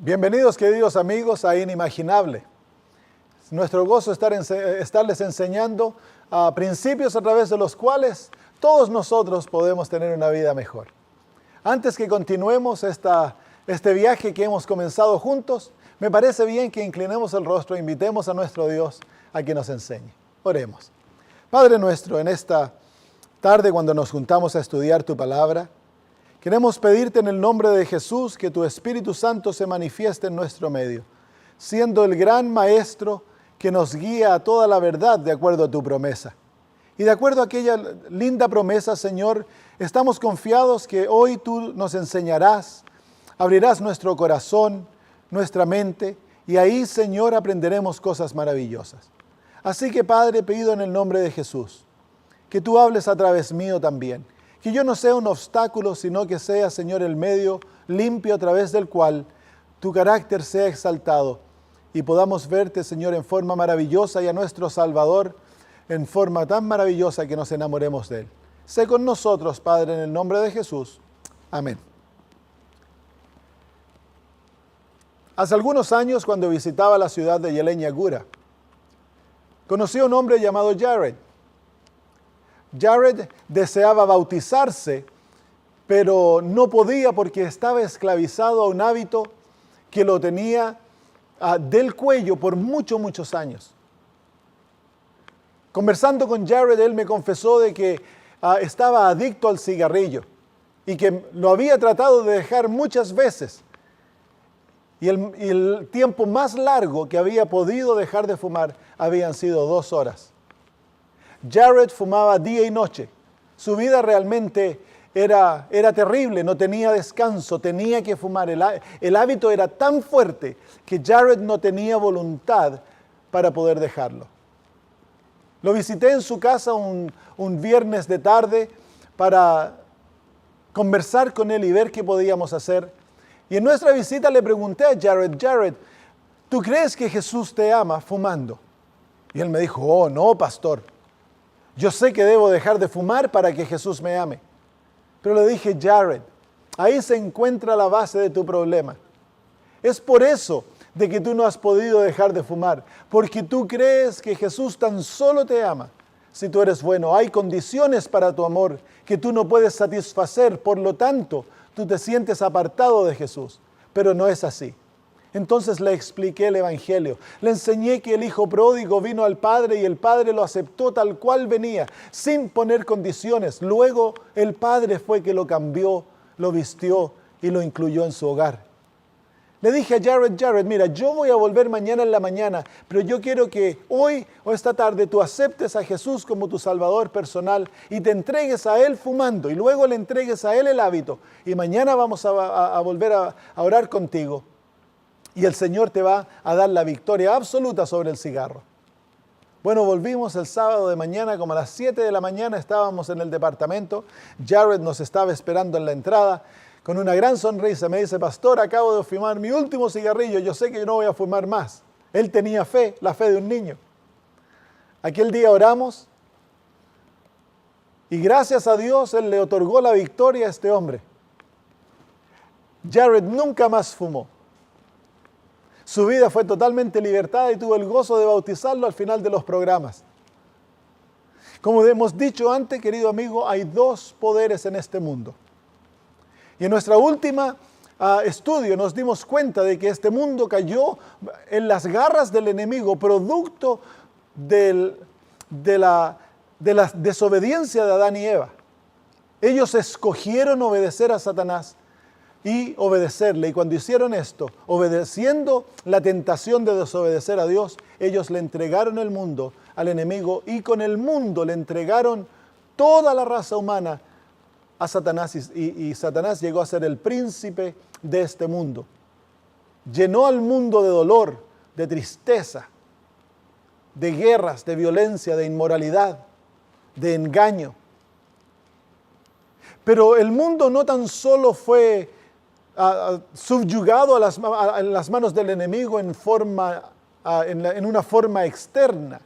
Bienvenidos, queridos amigos, a Inimaginable. Nuestro gozo es estarles enseñando principios a través de los cuales todos nosotros podemos tener una vida mejor. Antes que continuemos este viaje que hemos comenzado juntos, me parece bien que inclinemos el rostro e invitemos a nuestro Dios a que nos enseñe. Oremos. Padre nuestro, en esta tarde cuando nos juntamos a estudiar tu palabra, queremos pedirte en el nombre de Jesús que tu Espíritu Santo se manifieste en nuestro medio, siendo el gran Maestro que nos guía a toda la verdad de acuerdo a tu promesa. Y de acuerdo a aquella linda promesa, Señor, estamos confiados que hoy tú nos enseñarás, abrirás nuestro corazón, nuestra mente, y ahí, Señor, aprenderemos cosas maravillosas. Así que, Padre, pido en el nombre de Jesús, que tú hables a través mío también, que yo no sea un obstáculo, sino que sea, Señor, el medio limpio a través del cual tu carácter sea exaltado y podamos verte, Señor, en forma maravillosa y a nuestro Salvador en forma tan maravillosa que nos enamoremos de Él. Sé con nosotros, Padre, en el nombre de Jesús. Amén. Hace algunos años, cuando visitaba la ciudad de Yelenya Góra, conocí a un hombre llamado Jared. Jared deseaba bautizarse, pero no podía porque estaba esclavizado a un hábito que lo tenía del cuello por muchos años. Conversando con Jared, él me confesó de que estaba adicto al cigarrillo y que lo había tratado de dejar muchas veces. Y el tiempo más largo que había podido dejar de fumar habían sido 2 horas. Jared fumaba día y noche. Su vida realmente era terrible, no tenía descanso, tenía que fumar. El hábito era tan fuerte que Jared no tenía voluntad para poder dejarlo. Lo visité en su casa un viernes de tarde para conversar con él y ver qué podíamos hacer. Y en nuestra visita le pregunté a Jared, ¿tú crees que Jesús te ama fumando? Y él me dijo, oh no, pastor. Yo sé que debo dejar de fumar para que Jesús me ame. Pero le dije, Jared, ahí se encuentra la base de tu problema. Es por eso de que tú no has podido dejar de fumar, porque tú crees que Jesús tan solo te ama. Si tú eres bueno, hay condiciones para tu amor que tú no puedes satisfacer, por lo tanto, tú te sientes apartado de Jesús. Pero no es así. Entonces le expliqué el Evangelio, le enseñé que el hijo pródigo vino al Padre y el Padre lo aceptó tal cual venía, sin poner condiciones. Luego el Padre fue que lo cambió, lo vistió y lo incluyó en su hogar. Le dije a Jared, mira, yo voy a volver mañana en la mañana, pero yo quiero que hoy o esta tarde tú aceptes a Jesús como tu Salvador personal y te entregues a Él fumando y luego le entregues a Él el hábito. Y mañana vamos a volver a orar contigo. Y el Señor te va a dar la victoria absoluta sobre el cigarro. Bueno, volvimos el sábado de mañana, como a las 7 de la mañana estábamos en el departamento. Jared nos estaba esperando en la entrada con una gran sonrisa. Me dice, pastor, acabo de fumar mi último cigarrillo, yo sé que yo no voy a fumar más. Él tenía fe, la fe de un niño. Aquel día oramos y gracias a Dios Él le otorgó la victoria a este hombre. Jared nunca más fumó. Su vida fue totalmente libertada y tuvo el gozo de bautizarlo al final de los programas. Como hemos dicho antes, querido amigo, hay 2 poderes en este mundo. Y en nuestra última estudio nos dimos cuenta de que este mundo cayó en las garras del enemigo, producto de la desobediencia de Adán y Eva. Ellos escogieron obedecer a Satanás y obedecerle. Y cuando hicieron esto, obedeciendo la tentación de desobedecer a Dios, ellos le entregaron el mundo al enemigo y con el mundo le entregaron toda la raza humana a Satanás y Satanás llegó a ser el príncipe de este mundo. Llenó al mundo de dolor, de tristeza, de guerras, de violencia, de inmoralidad, de engaño. Pero el mundo no tan solo fue subyugado a las manos del enemigo en una forma externa.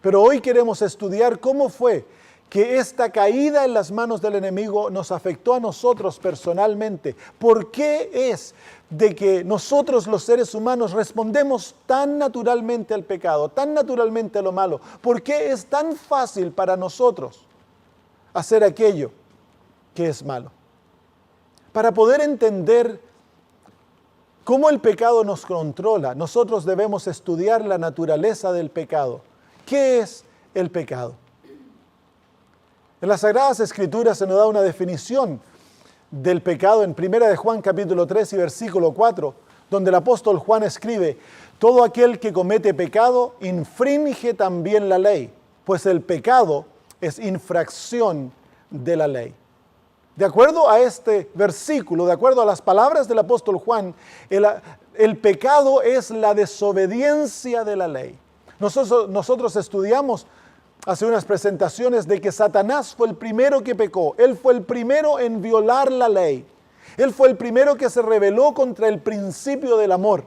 Pero hoy queremos estudiar cómo fue que esta caída en las manos del enemigo nos afectó a nosotros personalmente? ¿Por qué es de que nosotros los seres humanos respondemos tan naturalmente al pecado, tan naturalmente a lo malo? ¿Por qué es tan fácil para nosotros hacer aquello que es malo? Para poder entender cómo el pecado nos controla, nosotros debemos estudiar la naturaleza del pecado. ¿Qué es el pecado? En las Sagradas Escrituras se nos da una definición del pecado en 1 de Juan capítulo 3 y versículo 4, donde el apóstol Juan escribe: todo aquel que comete pecado infringe también la ley, pues el pecado es infracción de la ley. De acuerdo a este versículo, de acuerdo a las palabras del apóstol Juan, el pecado es la desobediencia de la ley. Nosotros estudiamos hace unas presentaciones de que Satanás fue el primero que pecó. Él fue el primero en violar la ley. Él fue el primero que se rebeló contra el principio del amor.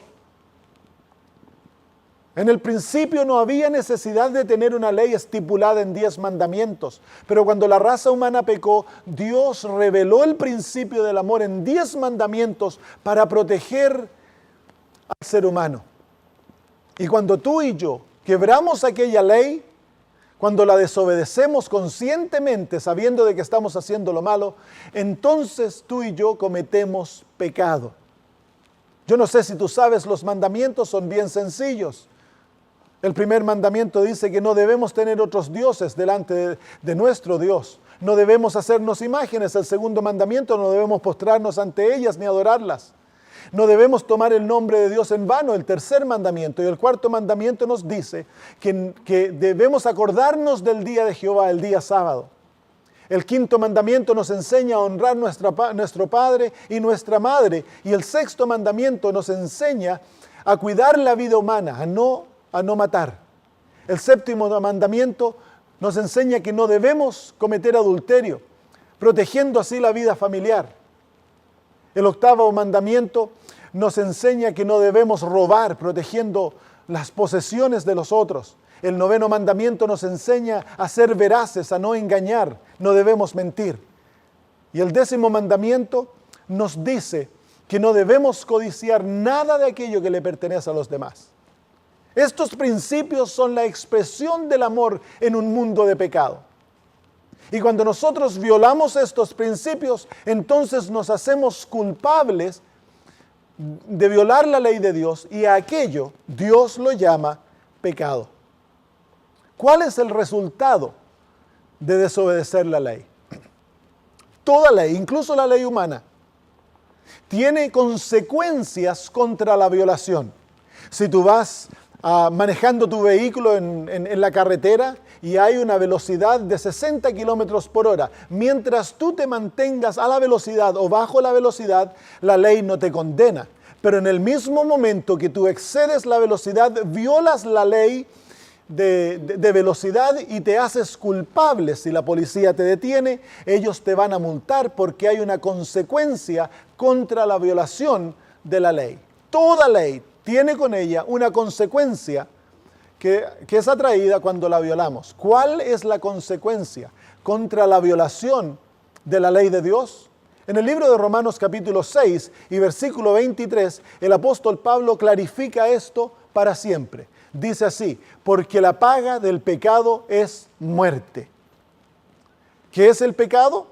En el principio no había necesidad de tener una ley estipulada en 10 mandamientos, pero cuando la raza humana pecó, Dios reveló el principio del amor en 10 mandamientos para proteger al ser humano. Y cuando tú y yo quebramos aquella ley, cuando la desobedecemos conscientemente, sabiendo de que estamos haciendo lo malo, entonces tú y yo cometemos pecado. Yo no sé si tú sabes, los mandamientos son bien sencillos. El primer mandamiento dice que no debemos tener otros dioses delante de nuestro Dios. No debemos hacernos imágenes. El segundo mandamiento: no debemos postrarnos ante ellas ni adorarlas. No debemos tomar el nombre de Dios en vano, el tercer mandamiento. Y el cuarto mandamiento nos dice que debemos acordarnos del día de Jehová, el día sábado. El quinto mandamiento nos enseña a honrar nuestro padre y nuestra madre. Y el sexto mandamiento nos enseña a cuidar la vida humana, a no matar. El séptimo mandamiento nos enseña que no debemos cometer adulterio, protegiendo así la vida familiar. El octavo mandamiento nos enseña que no debemos robar, protegiendo las posesiones de los otros. El noveno mandamiento nos enseña a ser veraces, a no engañar, no debemos mentir. Y el décimo mandamiento nos dice que no debemos codiciar nada de aquello que le pertenece a los demás. Estos principios son la expresión del amor en un mundo de pecado. Y cuando nosotros violamos estos principios, entonces nos hacemos culpables de violar la ley de Dios, y a aquello Dios lo llama pecado. ¿Cuál es el resultado de desobedecer la ley? Toda ley, incluso la ley humana, tiene consecuencias contra la violación. Si tú vas manejando tu vehículo en la carretera y hay una velocidad de 60 kilómetros por hora, mientras tú te mantengas a la velocidad o bajo la velocidad, la ley no te condena. Pero en el mismo momento que tú excedes la velocidad, violas la ley de velocidad y te haces culpable. Si la policía te detiene, ellos te van a multar porque hay una consecuencia contra la violación de la ley. Toda ley tiene con ella una consecuencia que es atraída cuando la violamos. ¿Cuál es la consecuencia contra la violación de la ley de Dios? En el libro de Romanos capítulo 6 y versículo 23, el apóstol Pablo clarifica esto para siempre. Dice así: porque la paga del pecado es muerte. ¿Qué es el pecado?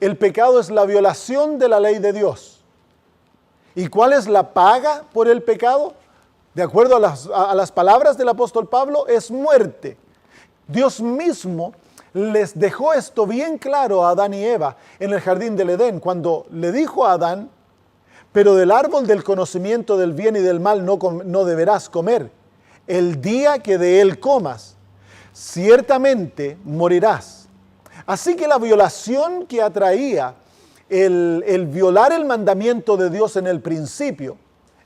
El pecado es la violación de la ley de Dios. ¿Y cuál es la paga por el pecado? De acuerdo a las palabras del apóstol Pablo, es muerte. Dios mismo les dejó esto bien claro a Adán y Eva en el jardín del Edén, cuando le dijo a Adán: pero del árbol del conocimiento del bien y del mal no deberás comer. El día que de él comas, ciertamente morirás. Así que la violación que atraía el violar el mandamiento de Dios en el principio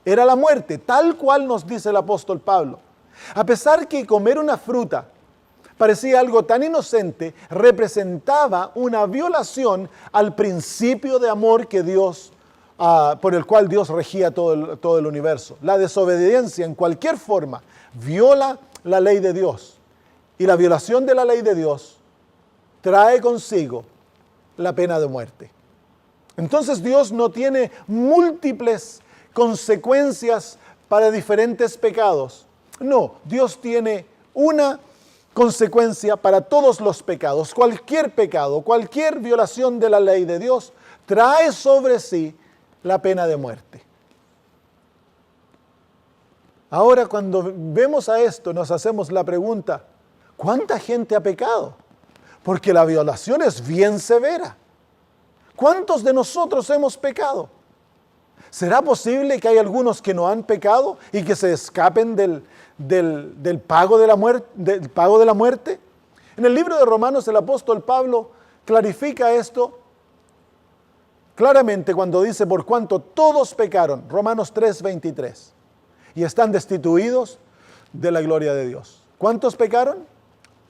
era la muerte, tal cual nos dice el apóstol Pablo. A pesar que comer una fruta parecía algo tan inocente, representaba una violación al principio de amor que Dios, por el cual Dios regía todo el universo. La desobediencia en cualquier forma viola la ley de Dios. Y la violación de la ley de Dios trae consigo la pena de muerte. Entonces Dios no tiene múltiples consecuencias para diferentes pecados. No, Dios tiene una consecuencia para todos los pecados. Cualquier pecado, cualquier violación de la ley de Dios trae sobre sí la pena de muerte. Ahora, cuando vemos a esto, nos hacemos la pregunta, ¿cuánta gente ha pecado? Porque la violación es bien severa. ¿Cuántos de nosotros hemos pecado? ¿Será posible que hay algunos que no han pecado y que se escapen del pago de la muerte? En el libro de Romanos, el apóstol Pablo clarifica esto claramente cuando dice, por cuanto todos pecaron, Romanos 3:23, y están destituidos de la gloria de Dios. ¿Cuántos pecaron?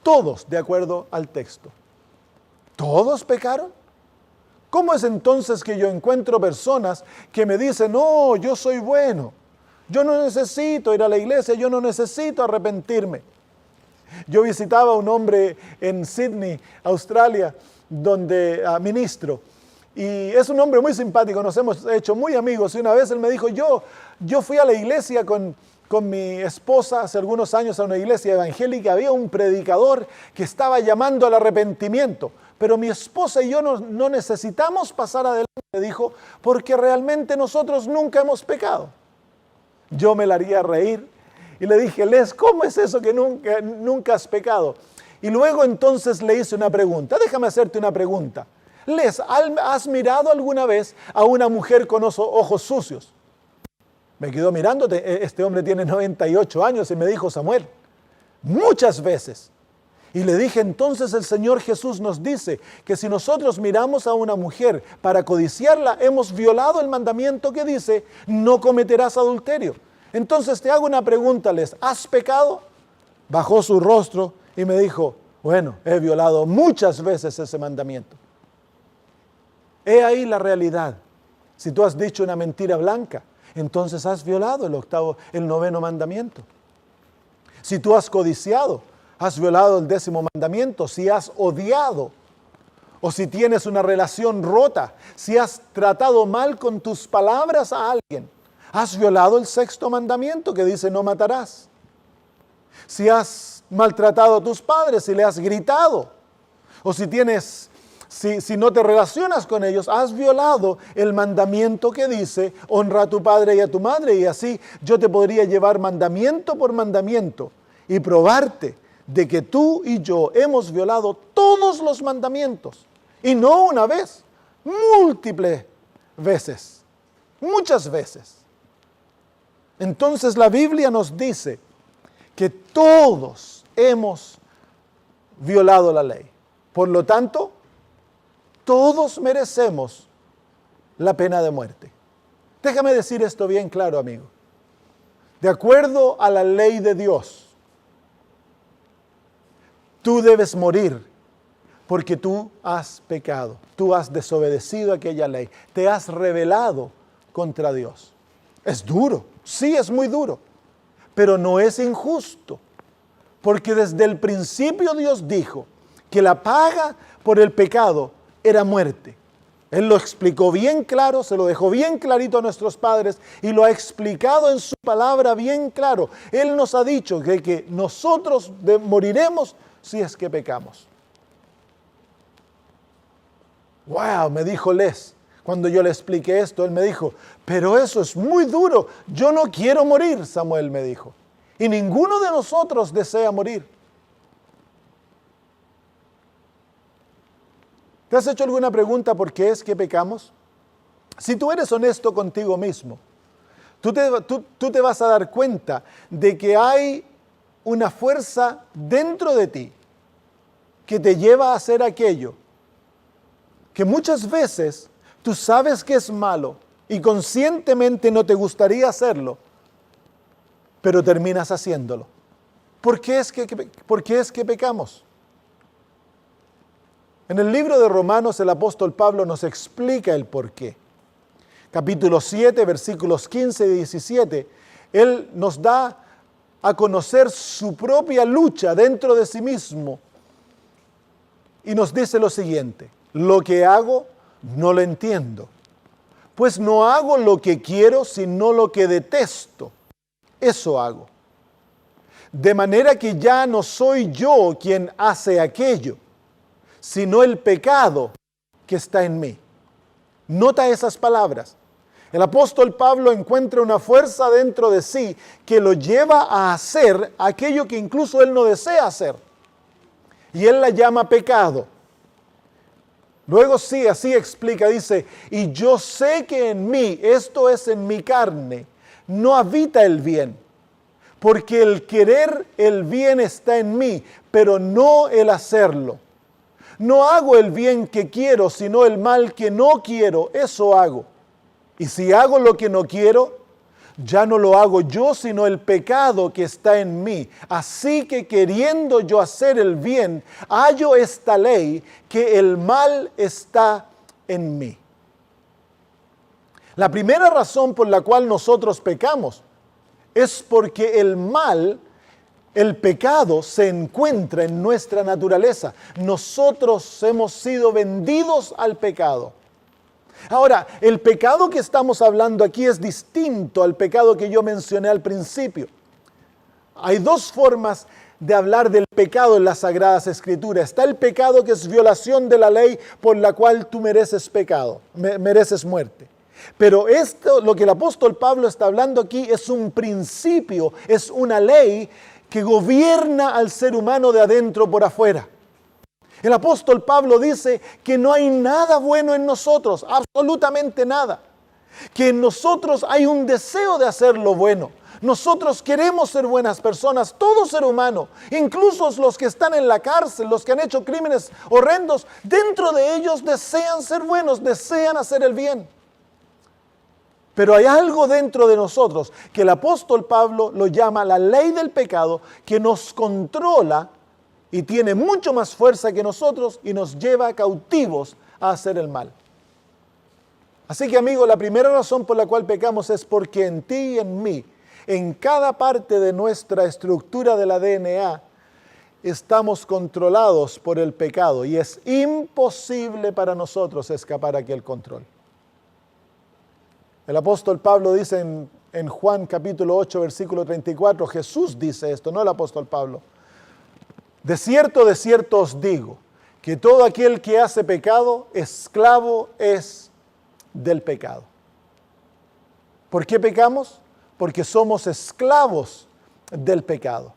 Todos, de acuerdo al texto. ¿Todos pecaron? ¿Cómo es entonces que yo encuentro personas que me dicen, no, yo soy bueno, yo no necesito ir a la iglesia, yo no necesito arrepentirme? Yo visitaba a un hombre en Sydney, Australia, donde ministro, y es un hombre muy simpático, nos hemos hecho muy amigos, y una vez él me dijo, yo fui a la iglesia con mi esposa hace algunos años a una iglesia evangélica, había un predicador que estaba llamando al arrepentimiento, pero mi esposa y yo no necesitamos pasar adelante, dijo, porque realmente nosotros nunca hemos pecado. Yo me la haría reír y le dije, Les, ¿cómo es eso que nunca has pecado? Y luego entonces le hice una pregunta, déjame hacerte una pregunta. Les, ¿has mirado alguna vez a una mujer con ojos sucios? Me quedó mirándote, este hombre tiene 98 años y me dijo, Samuel, muchas veces. Y le dije, entonces el Señor Jesús nos dice que si nosotros miramos a una mujer para codiciarla, hemos violado el mandamiento que dice, no cometerás adulterio. Entonces te hago una pregunta, Les, ¿has pecado? Bajó su rostro y me dijo, bueno, he violado muchas veces ese mandamiento. He ahí la realidad. Si tú has dicho una mentira blanca, entonces has violado el 9º mandamiento. Si tú has codiciado, has violado el 10º mandamiento. Si has odiado, o si tienes una relación rota, si has tratado mal con tus palabras a alguien, has violado el 6º mandamiento que dice no matarás. Si has maltratado a tus padres, si le has gritado, o si no te relacionas con ellos, has violado el mandamiento que dice, honra a tu padre y a tu madre, y así yo te podría llevar mandamiento por mandamiento y probarte de que tú y yo hemos violado todos los mandamientos, y no una vez, múltiples veces, muchas veces. Entonces la Biblia nos dice que todos hemos violado la ley. Por lo tanto, todos merecemos la pena de muerte. Déjame decir esto bien claro, amigo. De acuerdo a la ley de Dios, tú debes morir porque tú has pecado. Tú has desobedecido aquella ley. Te has rebelado contra Dios. Es duro, sí es muy duro, pero no es injusto. Porque desde el principio Dios dijo que la paga por el pecado era muerte. Él lo explicó bien claro, se lo dejó bien clarito a nuestros padres y lo ha explicado en su palabra bien claro. Él nos ha dicho que nosotros moriremos si es que pecamos. Wow, me dijo Les, cuando yo le expliqué esto, él me dijo, pero eso es muy duro, yo no quiero morir, Samuel me dijo. Y ninguno de nosotros desea morir. ¿Te has hecho alguna pregunta por qué es que pecamos? Si tú eres honesto contigo mismo, tú te vas a dar cuenta de que hay una fuerza dentro de ti que te lleva a hacer aquello que muchas veces tú sabes que es malo y conscientemente no te gustaría hacerlo, pero terminas haciéndolo. ¿Por qué es que pecamos? En el libro de Romanos el apóstol Pablo nos explica el por qué. Capítulo 7, versículos 15 y 17, él nos da a conocer su propia lucha dentro de sí mismo y nos dice lo siguiente: lo que hago no lo entiendo, pues no hago lo que quiero, sino lo que detesto. Eso hago. De manera que ya no soy yo quien hace aquello, sino el pecado que está en mí. Nota esas palabras. El apóstol Pablo encuentra una fuerza dentro de sí que lo lleva a hacer aquello que incluso él no desea hacer. Y él la llama pecado. Luego sí, así explica, dice, y yo sé que en mí, esto es en mi carne, no habita el bien, porque el querer el bien está en mí, pero no el hacerlo. No hago el bien que quiero, sino el mal que no quiero, eso hago. Y si hago lo que no quiero, ya no lo hago yo, sino el pecado que está en mí. Así que queriendo yo hacer el bien, hallo esta ley, que el mal está en mí. La primera razón por la cual nosotros pecamos es porque el mal, el pecado, se encuentra en nuestra naturaleza. Nosotros hemos sido vendidos al pecado. Ahora, el pecado que estamos hablando aquí es distinto al pecado que yo mencioné al principio. Hay dos formas de hablar del pecado en las Sagradas Escrituras. Está el pecado, que es violación de la ley, por la cual tú mereces pecado, mereces muerte. Pero esto, lo que el apóstol Pablo está hablando aquí, es un principio, es una ley que gobierna al ser humano de adentro por afuera. El apóstol Pablo dice que no hay nada bueno en nosotros, absolutamente nada. Que en nosotros hay un deseo de hacer lo bueno. Nosotros queremos ser buenas personas, todo ser humano, incluso los que están en la cárcel, los que han hecho crímenes horrendos, dentro de ellos desean ser buenos, desean hacer el bien. Pero hay algo dentro de nosotros que el apóstol Pablo lo llama la ley del pecado, que nos controla y tiene mucho más fuerza que nosotros y nos lleva cautivos a hacer el mal. Así que, amigo, la primera razón por la cual pecamos es porque en ti y en mí, en cada parte de nuestra estructura del ADN, estamos controlados por el pecado y es imposible para nosotros escapar a aquel control. El apóstol Pablo dice en Juan capítulo 8, versículo 34, Jesús dice esto, no el apóstol Pablo: de cierto os digo, que todo aquel que hace pecado, esclavo es del pecado. ¿Por qué pecamos? Porque somos esclavos del pecado.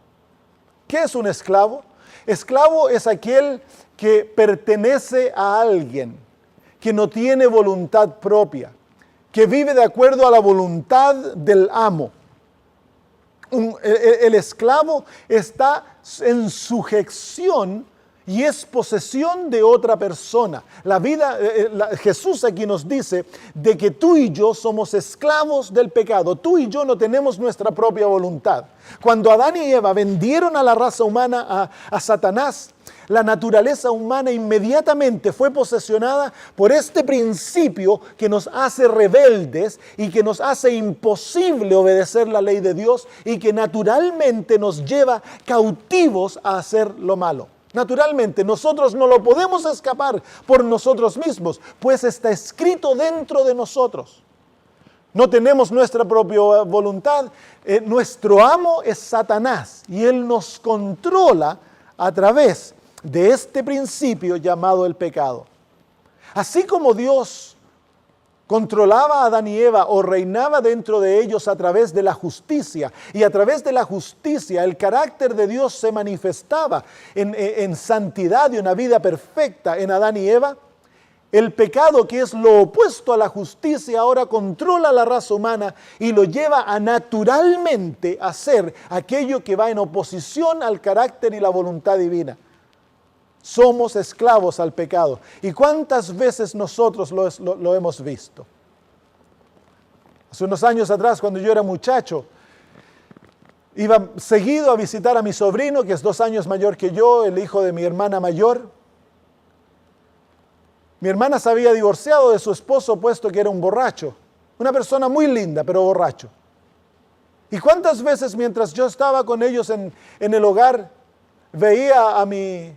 ¿Qué es un esclavo? Esclavo es aquel que pertenece a alguien, que no tiene voluntad propia, que vive de acuerdo a la voluntad del amo. El esclavo está en sujeción y es posesión de otra persona. Jesús aquí nos dice de que tú y yo somos esclavos del pecado. Tú y yo no tenemos nuestra propia voluntad. Cuando Adán y Eva vendieron a la raza humana a Satanás, la naturaleza humana inmediatamente fue posesionada por este principio que nos hace rebeldes y que nos hace imposible obedecer la ley de Dios y que naturalmente nos lleva cautivos a hacer lo malo. Naturalmente, nosotros no lo podemos escapar por nosotros mismos, pues está escrito dentro de nosotros. No tenemos nuestra propia voluntad. Nuestro amo es Satanás y él nos controla a través de este principio llamado el pecado. Así como Dios controlaba a Adán y Eva o reinaba dentro de ellos a través de la justicia, y a través de la justicia el carácter de Dios se manifestaba en santidad y una vida perfecta en Adán y Eva, el pecado, que es lo opuesto a la justicia, ahora controla a la raza humana y lo lleva a naturalmente hacer aquello que va en oposición al carácter y la voluntad divina. Somos esclavos al pecado. ¿Y cuántas veces nosotros lo hemos visto? Hace unos años atrás, cuando yo era muchacho, iba seguido a visitar a mi sobrino, que es 2 años mayor que yo, el hijo de mi hermana mayor. Mi hermana se había divorciado de su esposo, puesto que era un borracho. Una persona muy linda, pero borracho. ¿Y cuántas veces mientras yo estaba con ellos en el hogar, veía a mi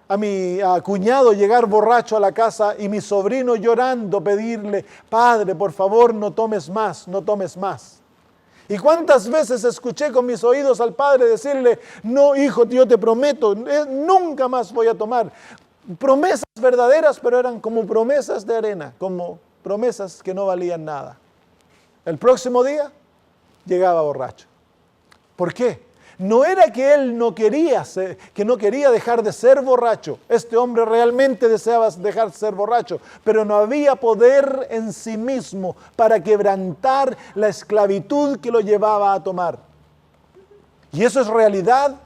a mi cuñado llegar borracho a la casa y mi sobrino llorando pedirle, Padre, por favor, no tomes más, no tomes más. ¿Y cuántas veces escuché con mis oídos al padre decirle, no, hijo, yo te prometo, nunca más voy a tomar? Promesas verdaderas, pero eran como promesas de arena, como promesas que no valían nada. El próximo día llegaba borracho. ¿Por qué? No era que él no quería dejar de ser borracho. Este hombre realmente deseaba dejar de ser borracho, pero no había poder en sí mismo para quebrantar la esclavitud que lo llevaba a tomar. Y eso es realidad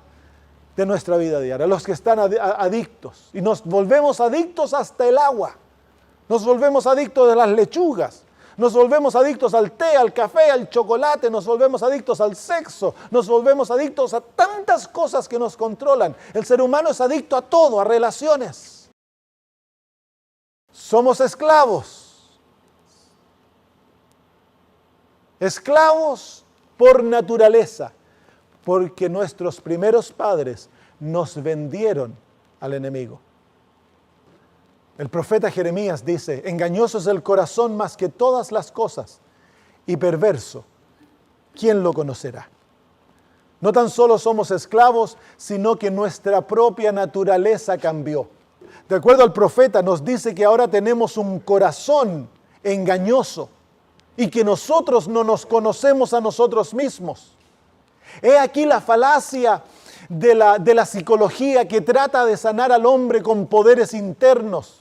de nuestra vida diaria, los que están adictos. Y nos volvemos adictos hasta el agua. Nos volvemos adictos de las lechugas. Nos volvemos adictos al té, al café, al chocolate, nos volvemos adictos al sexo, nos volvemos adictos a tantas cosas que nos controlan. El ser humano es adicto a todo, a relaciones. Somos esclavos. Esclavos por naturaleza, porque nuestros primeros padres nos vendieron al enemigo. El profeta Jeremías dice, engañoso es el corazón más que todas las cosas y perverso, ¿quién lo conocerá? No tan solo somos esclavos, sino que nuestra propia naturaleza cambió. De acuerdo al profeta, nos dice que ahora tenemos un corazón engañoso y que nosotros no nos conocemos a nosotros mismos. He aquí la falacia de la psicología que trata de sanar al hombre con poderes internos,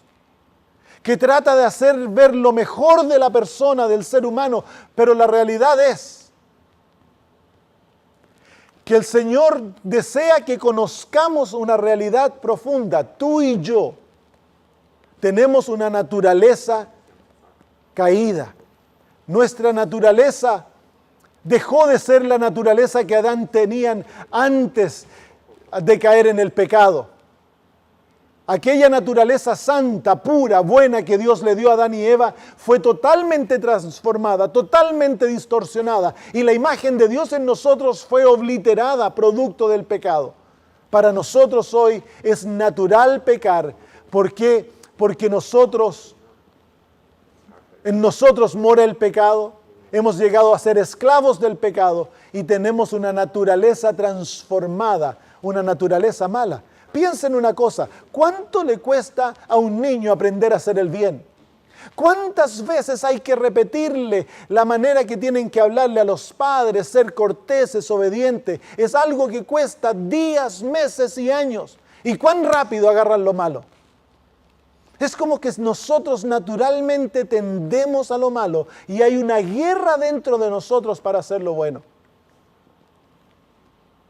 que trata de hacer ver lo mejor de la persona, del ser humano, pero la realidad es que el Señor desea que conozcamos una realidad profunda. Tú y yo tenemos una naturaleza caída. Nuestra naturaleza dejó de ser la naturaleza que Adán tenía antes de caer en el pecado. Aquella naturaleza santa, pura, buena que Dios le dio a Adán y Eva fue totalmente transformada, totalmente distorsionada. Y la imagen de Dios en nosotros fue obliterada, producto del pecado. Para nosotros hoy es natural pecar. ¿Por qué? Porque en nosotros mora el pecado. Hemos llegado a ser esclavos del pecado y tenemos una naturaleza transformada, una naturaleza mala. Piensa en una cosa, ¿cuánto le cuesta a un niño aprender a hacer el bien? ¿Cuántas veces hay que repetirle la manera que tienen que hablarle a los padres, ser corteses, obedientes? Es algo que cuesta días, meses y años. ¿Y cuán rápido agarran lo malo? Es como que nosotros naturalmente tendemos a lo malo y hay una guerra dentro de nosotros para hacer lo bueno.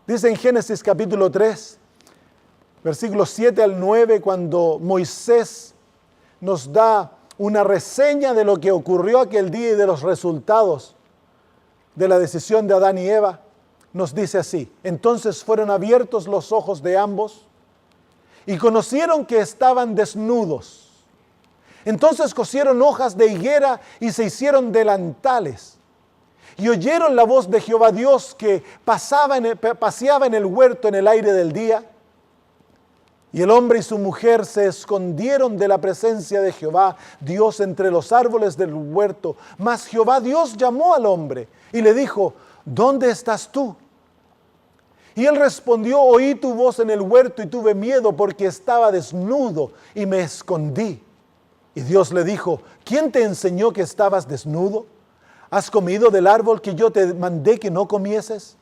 Dice en Génesis capítulo 3, versículos 7 al 9, cuando Moisés nos da una reseña de lo que ocurrió aquel día y de los resultados de la decisión de Adán y Eva, nos dice así: entonces fueron abiertos los ojos de ambos y conocieron que estaban desnudos. Entonces cosieron hojas de higuera y se hicieron delantales. Y oyeron la voz de Jehová Dios que paseaba en el huerto en el aire del día. Y el hombre y su mujer se escondieron de la presencia de Jehová Dios entre los árboles del huerto. Mas Jehová Dios llamó al hombre y le dijo: ¿dónde estás tú? Y él respondió: oí tu voz en el huerto y tuve miedo porque estaba desnudo y me escondí. Y Dios le dijo: ¿quién te enseñó que estabas desnudo? ¿Has comido del árbol que yo te mandé que no comieses?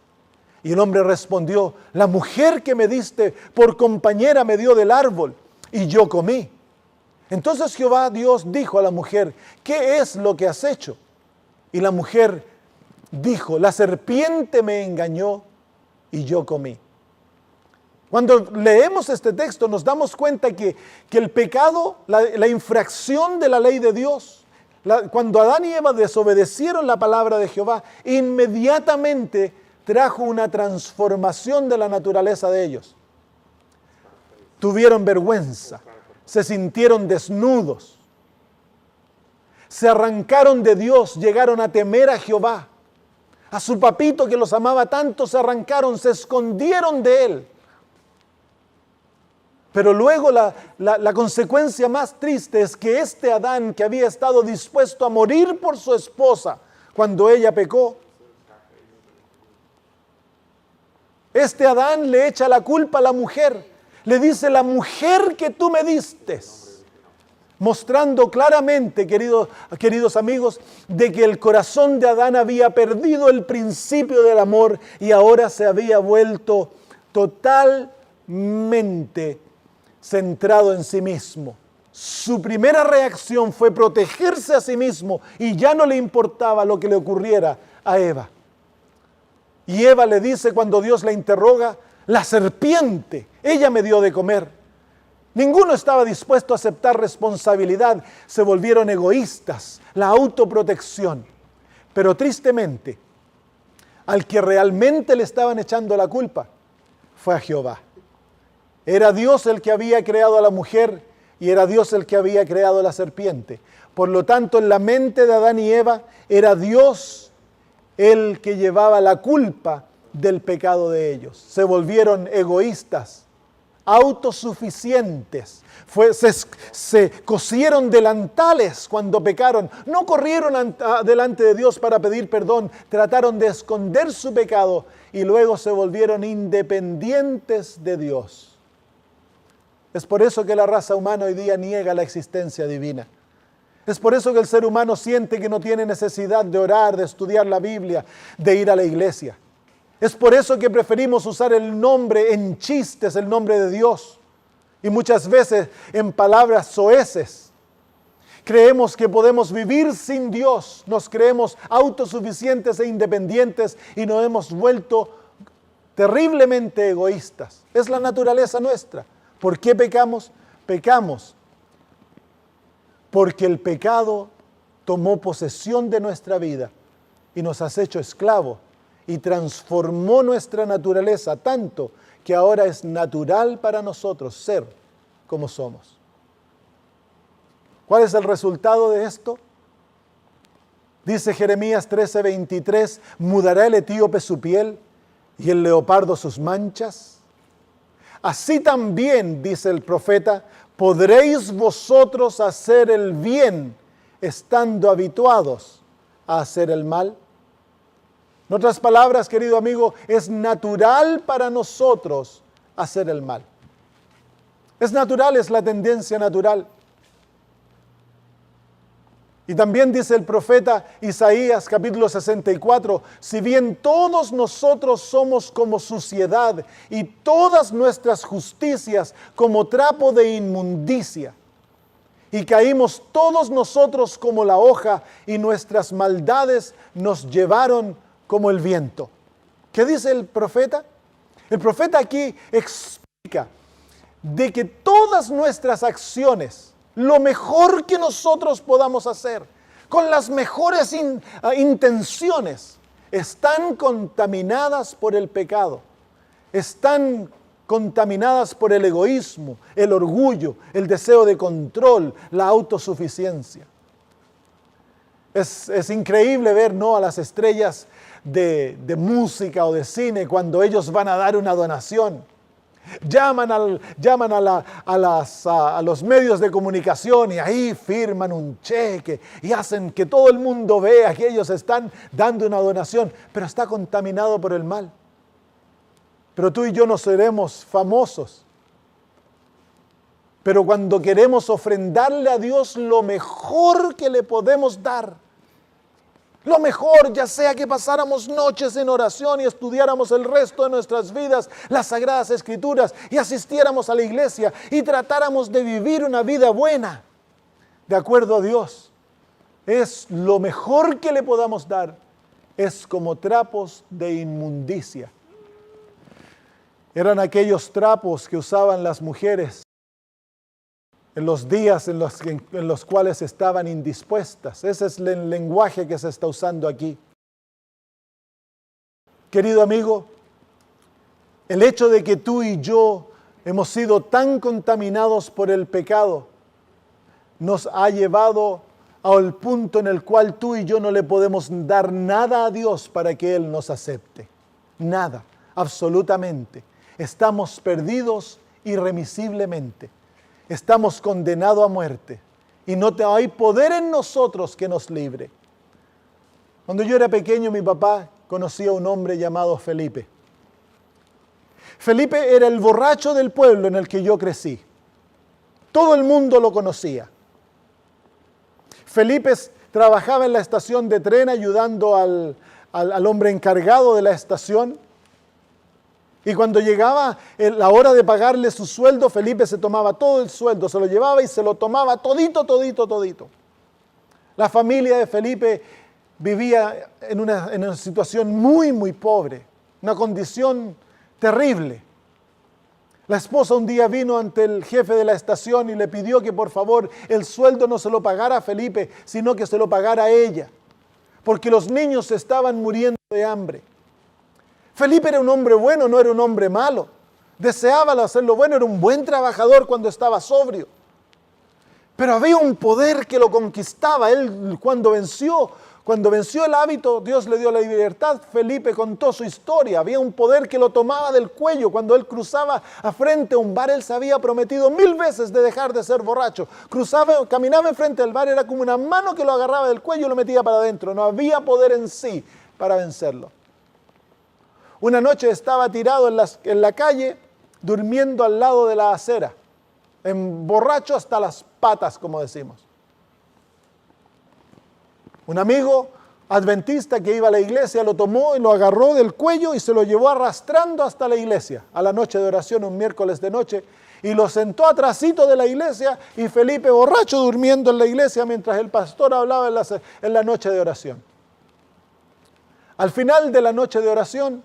Y el hombre respondió: la mujer que me diste por compañera me dio del árbol y yo comí. Entonces Jehová Dios dijo a la mujer: ¿qué es lo que has hecho? Y la mujer dijo: la serpiente me engañó y yo comí. Cuando leemos este texto nos damos cuenta que el pecado, la infracción de la ley de Dios, cuando Adán y Eva desobedecieron la palabra de Jehová, inmediatamente trajo una transformación de la naturaleza de ellos. Tuvieron vergüenza, se sintieron desnudos, se arrancaron de Dios, llegaron a temer a Jehová. A su papito que los amaba tanto se arrancaron, se escondieron de él. Pero luego la consecuencia más triste es que este Adán, que había estado dispuesto a morir por su esposa cuando ella pecó, este Adán le echa la culpa a la mujer. Le dice: la mujer que tú me diste. Mostrando claramente, queridos amigos, de que el corazón de Adán había perdido el principio del amor y ahora se había vuelto totalmente centrado en sí mismo. Su primera reacción fue protegerse a sí mismo y ya no le importaba lo que le ocurriera a Eva. Y Eva le dice cuando Dios la interroga: la serpiente, ella me dio de comer. Ninguno estaba dispuesto a aceptar responsabilidad. Se volvieron egoístas, la autoprotección. Pero tristemente, al que realmente le estaban echando la culpa fue a Jehová. Era Dios el que había creado a la mujer y era Dios el que había creado a la serpiente. Por lo tanto, en la mente de Adán y Eva era Dios el que llevaba la culpa del pecado de ellos. Se volvieron egoístas, autosuficientes. Se cosieron delantales cuando pecaron. No corrieron delante de Dios para pedir perdón. Trataron de esconder su pecado y luego se volvieron independientes de Dios. Es por eso que la raza humana hoy día niega la existencia divina. Es por eso que el ser humano siente que no tiene necesidad de orar, de estudiar la Biblia, de ir a la iglesia. Es por eso que preferimos usar el nombre en chistes, el nombre de Dios, y muchas veces en palabras soeces. Creemos que podemos vivir sin Dios, nos creemos autosuficientes e independientes y nos hemos vuelto terriblemente egoístas. Es la naturaleza nuestra. ¿Por qué pecamos? Pecamos porque el pecado tomó posesión de nuestra vida y nos has hecho esclavos y transformó nuestra naturaleza tanto que ahora es natural para nosotros ser como somos. ¿Cuál es el resultado de esto? Dice Jeremías 13:23, ¿mudará el etíope su piel y el leopardo sus manchas? Así también, dice el profeta, podréis vosotros hacer el bien estando habituados a hacer el mal. En otras palabras, querido amigo, es natural para nosotros hacer el mal. Es natural, es la tendencia natural. Y también dice el profeta Isaías, capítulo 64, si bien todos nosotros somos como suciedad y todas nuestras justicias como trapo de inmundicia, y caímos todos nosotros como la hoja y nuestras maldades nos llevaron como el viento. ¿Qué dice el profeta? El profeta aquí explica de que todas nuestras acciones, lo mejor que nosotros podamos hacer, con las mejores intenciones, están contaminadas por el pecado, están contaminadas por el egoísmo, el orgullo, el deseo de control, la autosuficiencia. Es increíble ver, ¿no?, a las estrellas de música o de cine cuando ellos van a dar una donación. Llaman a los medios de comunicación y ahí firman un cheque y hacen que todo el mundo vea que ellos están dando una donación, pero está contaminado por el mal. Pero tú y yo no seremos famosos. Pero cuando queremos ofrendarle a Dios lo mejor que le podemos dar, lo mejor, ya sea que pasáramos noches en oración y estudiáramos el resto de nuestras vidas las Sagradas Escrituras y asistiéramos a la iglesia y tratáramos de vivir una vida buena, de acuerdo a Dios, es lo mejor que le podamos dar, es como trapos de inmundicia. Eran aquellos trapos que usaban las mujeres en los días en los cuales estaban indispuestas. Ese es el lenguaje que se está usando aquí. Querido amigo, el hecho de que tú y yo hemos sido tan contaminados por el pecado nos ha llevado al punto en el cual tú y yo no le podemos dar nada a Dios para que Él nos acepte. Nada, absolutamente. Estamos perdidos irremisiblemente. Estamos condenados a muerte y no hay poder en nosotros que nos libre. Cuando yo era pequeño, mi papá conocía a un hombre llamado Felipe. Felipe era el borracho del pueblo en el que yo crecí. Todo el mundo lo conocía. Felipe trabajaba en la estación de tren ayudando al hombre encargado de la estación. Y cuando llegaba la hora de pagarle su sueldo, Felipe se tomaba todo el sueldo, se lo llevaba y se lo tomaba todito. La familia de Felipe vivía en una situación muy, muy pobre, una condición terrible. La esposa un día vino ante el jefe de la estación y le pidió que por favor el sueldo no se lo pagara a Felipe, sino que se lo pagara a ella, porque los niños estaban muriendo de hambre. Felipe era un hombre bueno, no era un hombre malo. Deseaba hacer lo bueno, era un buen trabajador cuando estaba sobrio. Pero había un poder que lo conquistaba. Él cuando venció el hábito, Dios le dio la libertad. Felipe contó su historia. Había un poder que lo tomaba del cuello. Cuando él cruzaba a frente a un bar, él se había prometido 1000 veces de dejar de ser borracho. Caminaba enfrente del bar, era como una mano que lo agarraba del cuello y lo metía para adentro. No había poder en sí para vencerlo. Una noche estaba tirado en la calle, durmiendo al lado de la acera, borracho hasta las patas, como decimos. Un amigo adventista que iba a la iglesia lo tomó y lo agarró del cuello y se lo llevó arrastrando hasta la iglesia, a la noche de oración, un miércoles de noche, y lo sentó atrasito de la iglesia y Felipe borracho durmiendo en la iglesia mientras el pastor hablaba en la noche de oración. Al final de la noche de oración,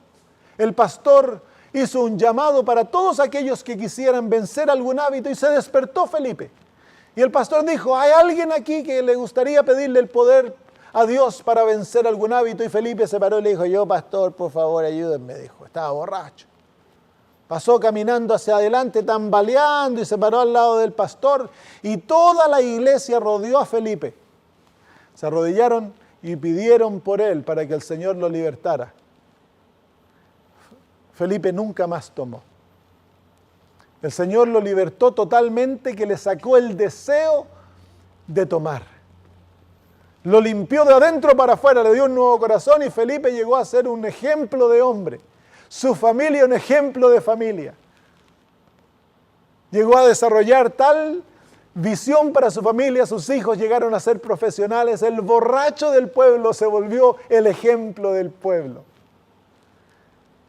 el pastor hizo un llamado para todos aquellos que quisieran vencer algún hábito y se despertó Felipe. Y el pastor dijo, ¿hay alguien aquí que le gustaría pedirle el poder a Dios para vencer algún hábito? Y Felipe se paró y le dijo, yo pastor, por favor, ayúdenme, dijo, estaba borracho. Pasó caminando hacia adelante, tambaleando y se paró al lado del pastor y toda la iglesia rodeó a Felipe. Se arrodillaron y pidieron por él para que el Señor lo libertara. Felipe nunca más tomó. El Señor lo libertó totalmente, que le sacó el deseo de tomar. Lo limpió de adentro para afuera, le dio un nuevo corazón y Felipe llegó a ser un ejemplo de hombre. Su familia un ejemplo de familia. Llegó a desarrollar tal visión para su familia, sus hijos llegaron a ser profesionales. El borracho del pueblo se volvió el ejemplo del pueblo.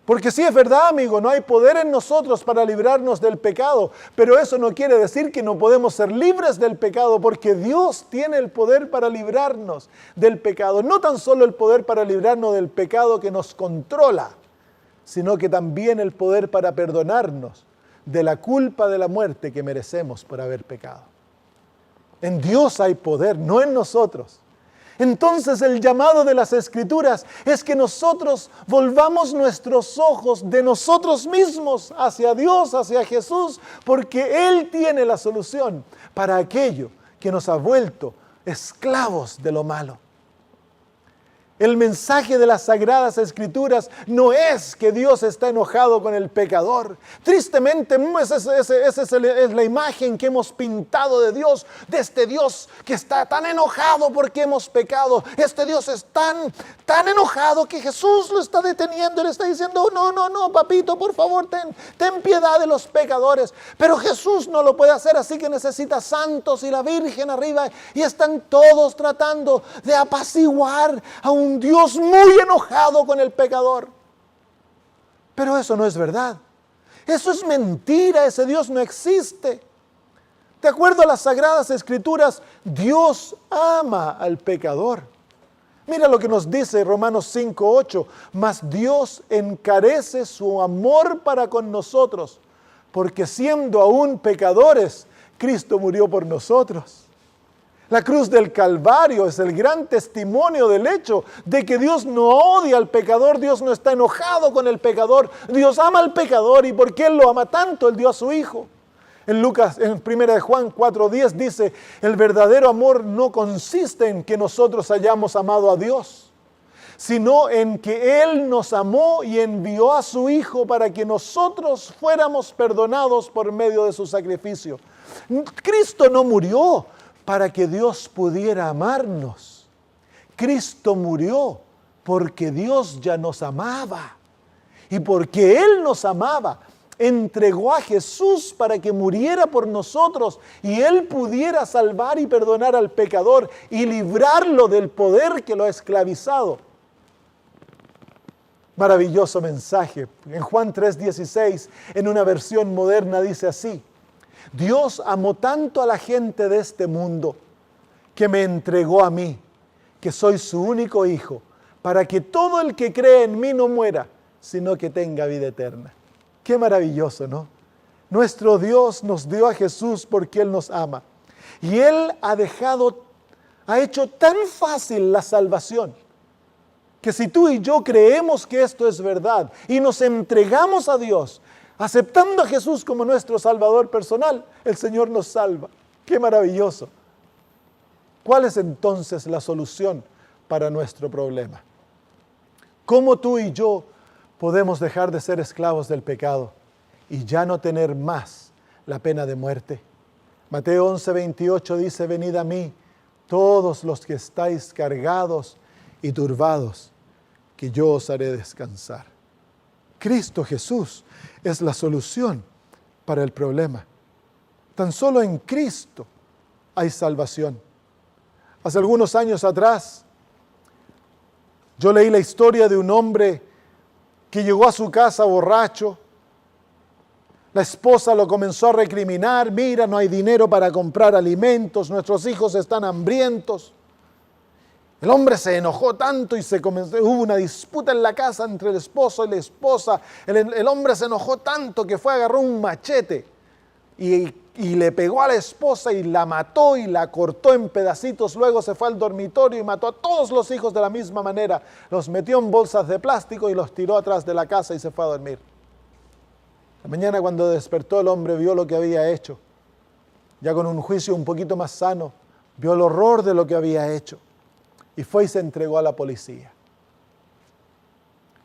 Porque sí es verdad, amigo, no hay poder en nosotros para librarnos del pecado, pero eso no quiere decir que no podemos ser libres del pecado, porque Dios tiene el poder para librarnos del pecado. No tan solo el poder para librarnos del pecado que nos controla, sino que también el poder para perdonarnos de la culpa de la muerte que merecemos por haber pecado. En Dios hay poder, no en nosotros. Entonces el llamado de las Escrituras es que nosotros volvamos nuestros ojos de nosotros mismos hacia Dios, hacia Jesús, porque Él tiene la solución para aquello que nos ha vuelto esclavos de lo malo. El mensaje de las Sagradas Escrituras no es que Dios está enojado con el pecador. Tristemente, esa es la imagen que hemos pintado de Dios, de este Dios que está tan enojado porque hemos pecado. Este Dios es tan enojado que Jesús lo está deteniendo y le está diciendo, no, papito, por favor, ten piedad de los pecadores. Pero Jesús no lo puede hacer, así que necesita santos y la Virgen arriba. Y están todos tratando de apaciguar a un Dios muy enojado con el pecador. Pero eso no es verdad. Eso es mentira, ese Dios no existe. De acuerdo a las Sagradas Escrituras, Dios ama al pecador. Mira lo que nos dice Romanos 5:8. Mas Dios encarece su amor para con nosotros, porque siendo aún pecadores, Cristo murió por nosotros. La cruz del Calvario es el gran testimonio del hecho de que Dios no odia al pecador, Dios no está enojado con el pecador, Dios ama al pecador y porque Él lo ama tanto, Él dio a su Hijo. En 1 Juan 4:10 dice, el verdadero amor no consiste en que nosotros hayamos amado a Dios, sino en que Él nos amó y envió a su Hijo para que nosotros fuéramos perdonados por medio de su sacrificio. Cristo no murió para que Dios pudiera amarnos. Cristo murió porque Dios ya nos amaba. Y porque Él nos amaba, entregó a Jesús para que muriera por nosotros y Él pudiera salvar y perdonar al pecador y librarlo del poder que lo ha esclavizado. Maravilloso mensaje. En Juan 3:16, en una versión moderna, dice así: Dios amó tanto a la gente de este mundo que me entregó a mí, que soy su único hijo, para que todo el que cree en mí no muera, sino que tenga vida eterna. Qué maravilloso, ¿no? Nuestro Dios nos dio a Jesús porque Él nos ama. Y Él ha hecho tan fácil la salvación, que si tú y yo creemos que esto es verdad y nos entregamos a Dios, aceptando a Jesús como nuestro Salvador personal, el Señor nos salva. Qué maravilloso. ¿Cuál es entonces la solución para nuestro problema? ¿Cómo tú y yo podemos dejar de ser esclavos del pecado y ya no tener más la pena de muerte? Mateo 11:28 dice: venid a mí, todos los que estáis cargados y turbados, que yo os haré descansar. Cristo Jesús es la solución para el problema. Tan solo en Cristo hay salvación. Hace algunos años atrás, yo leí la historia de un hombre que llegó a su casa borracho. La esposa lo comenzó a recriminar: mira, no hay dinero para comprar alimentos, nuestros hijos están hambrientos. El hombre se enojó tanto y hubo una disputa en la casa entre el esposo y la esposa. El hombre se enojó tanto que agarró un machete y le pegó a la esposa y la mató y la cortó en pedacitos. Luego se fue al dormitorio y mató a todos los hijos de la misma manera. Los metió en bolsas de plástico y los tiró atrás de la casa y se fue a dormir. La mañana, cuando despertó, el hombre vio lo que había hecho. Ya con un juicio un poquito más sano, vio el horror de lo que había hecho. Y fue y se entregó a la policía.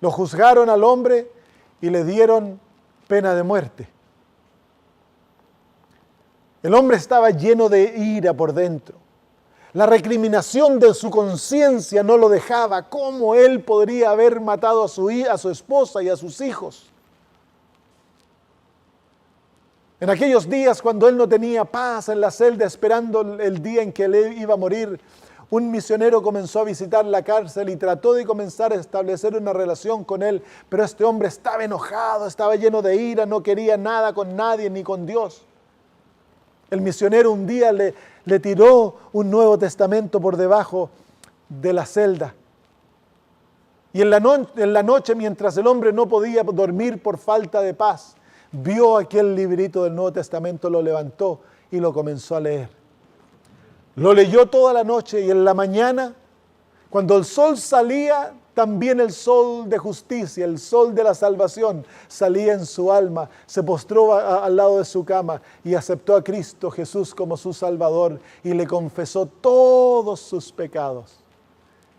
Lo juzgaron al hombre y le dieron pena de muerte. El hombre estaba lleno de ira por dentro. La recriminación de su conciencia no lo dejaba. ¿Cómo él podría haber matado a su esposa y a sus hijos? En aquellos días, cuando él no tenía paz en la celda, esperando el día en que él iba a morir, un misionero comenzó a visitar la cárcel y trató de comenzar a establecer una relación con él, pero este hombre estaba enojado, estaba lleno de ira, no quería nada con nadie ni con Dios. El misionero un día le tiró un Nuevo Testamento por debajo de la celda. Y en la noche, mientras el hombre no podía dormir por falta de paz, vio aquel librito del Nuevo Testamento, lo levantó y lo comenzó a leer. Lo leyó toda la noche y en la mañana, cuando el sol salía, también el sol de justicia, el sol de la salvación salía en su alma. Se postró al lado de su cama y aceptó a Cristo Jesús como su Salvador y le confesó todos sus pecados.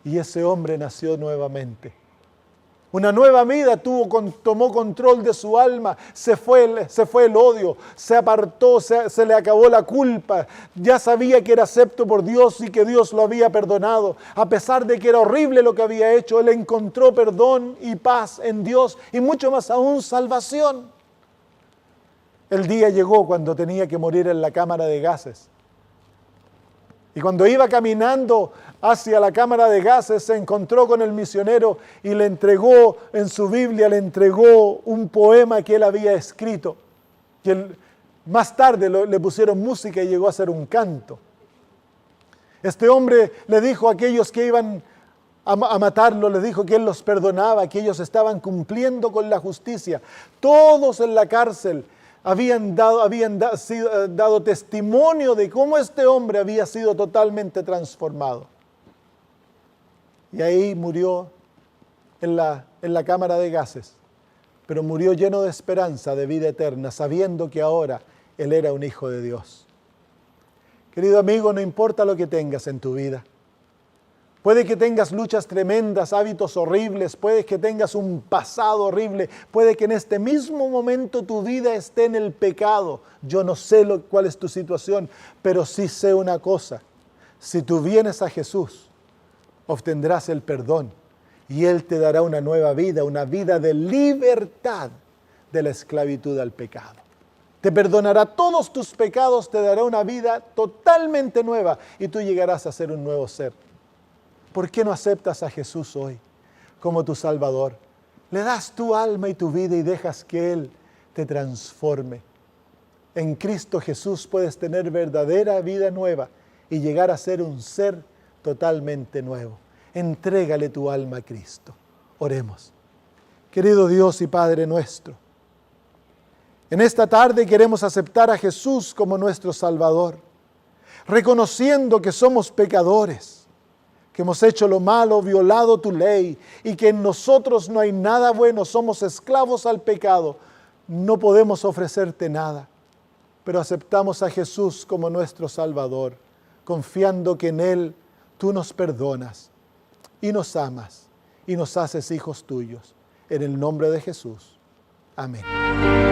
Y ese hombre nació nuevamente. Una nueva vida tomó control de su alma, se fue el odio, se apartó, se le acabó la culpa. Ya sabía que era acepto por Dios y que Dios lo había perdonado. A pesar de que era horrible lo que había hecho, él encontró perdón y paz en Dios y mucho más aún salvación. El día llegó cuando tenía que morir en la cámara de gases. Y cuando iba caminando hacia la cámara de gases, se encontró con el misionero y le entregó, en su Biblia, le entregó un poema que él había escrito. Más tarde le pusieron música y llegó a ser un canto. Este hombre le dijo a aquellos que iban a matarlo, le dijo que él los perdonaba, que ellos estaban cumpliendo con la justicia. Todos en la cárcel habían dado testimonio de cómo este hombre había sido totalmente transformado. Y ahí murió en la cámara de gases, pero murió lleno de esperanza de vida eterna, sabiendo que ahora él era un hijo de Dios. Querido amigo, no importa lo que tengas en tu vida, Puede que tengas luchas tremendas, hábitos horribles, puede que tengas un pasado horrible, puede que en este mismo momento tu vida esté en el pecado. Yo no sé cuál es tu situación, pero sí sé una cosa. Si tú vienes a Jesús, obtendrás el perdón y Él te dará una nueva vida, una vida de libertad de la esclavitud al pecado. Te perdonará todos tus pecados, te dará una vida totalmente nueva y tú llegarás a ser un nuevo ser. ¿Por qué no aceptas a Jesús hoy como tu Salvador? Le das tu alma y tu vida y dejas que Él te transforme. En Cristo Jesús puedes tener verdadera vida nueva y llegar a ser un ser totalmente nuevo. Entrégale tu alma a Cristo. Oremos. Querido Dios y Padre nuestro, en esta tarde queremos aceptar a Jesús como nuestro Salvador, reconociendo que somos pecadores, que hemos hecho lo malo, violado tu ley y que en nosotros no hay nada bueno, somos esclavos al pecado, no podemos ofrecerte nada, pero aceptamos a Jesús como nuestro Salvador, confiando que en Él tú nos perdonas y nos amas y nos haces hijos tuyos. En el nombre de Jesús. Amén.